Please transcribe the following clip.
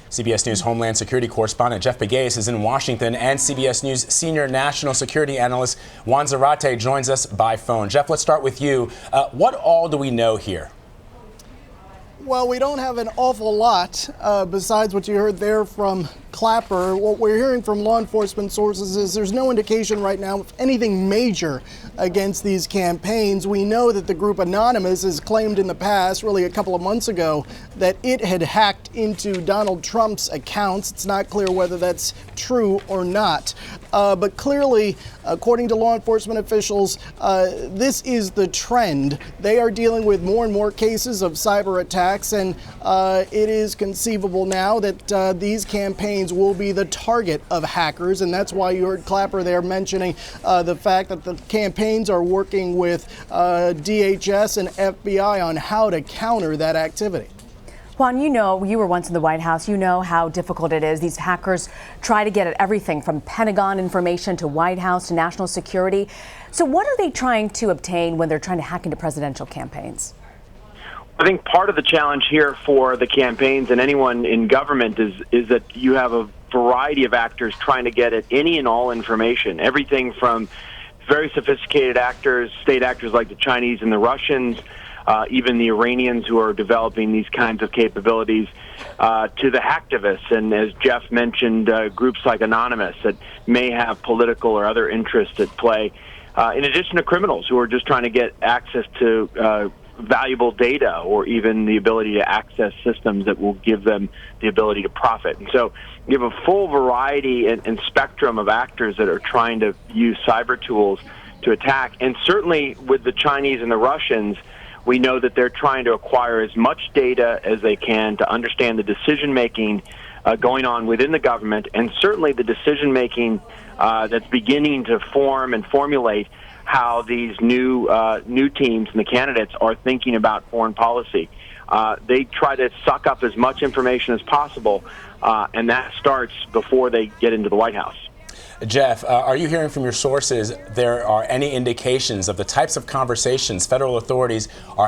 CBS News Homeland Security correspondent Jeff Pegues is in Washington, and CBS News senior national security analyst Juan Zarate joins us by phone. Jeff, let's start with you. What all do we know here? Well, we don't have an awful lot besides what you heard there from Clapper. What we're hearing from law enforcement sources is there's no indication right now of anything major against these campaigns. We know that the group Anonymous has claimed in the past, really a couple of months ago, that it had hacked into Donald Trump's accounts. It's not clear whether that's true or not. But clearly, according to law enforcement officials, this is the trend. They are dealing with more and more cases of cyber attacks, and it is conceivable now that these campaigns will be the target of hackers, and that's why you heard Clapper there mentioning the fact that the campaigns are working with DHS and FBI on how to counter that activity. Juan, you know, you were once in the White House. You know how difficult it is. These hackers try to get at everything from Pentagon information to White House to national security. So what are they trying to obtain when they're trying to hack into presidential campaigns? I think part of the challenge here for the campaigns and anyone in government is that you have a variety of actors trying to get at any and all information, everything from very sophisticated actors, state actors like the Chinese and the Russians, even the Iranians who are developing these kinds of capabilities, to the hacktivists, and as Jeff mentioned, groups like Anonymous that may have political or other interests at play, in addition to criminals who are just trying to get access to valuable data or even the ability to access systems that will give them the ability to profit. And so you have a full variety and spectrum of actors that are trying to use cyber tools to attack. And certainly with the Chinese and the Russians, we know that they're trying to acquire as much data as they can to understand the decision-making going on within the government, and certainly the decision-making that's beginning to form and formulate how these new teams and the candidates are thinking about foreign policy. They try to suck up as much information as possible, and that starts before they get into the White House. Jeff, are you hearing from your sources there are any indications of the types of conversations federal authorities are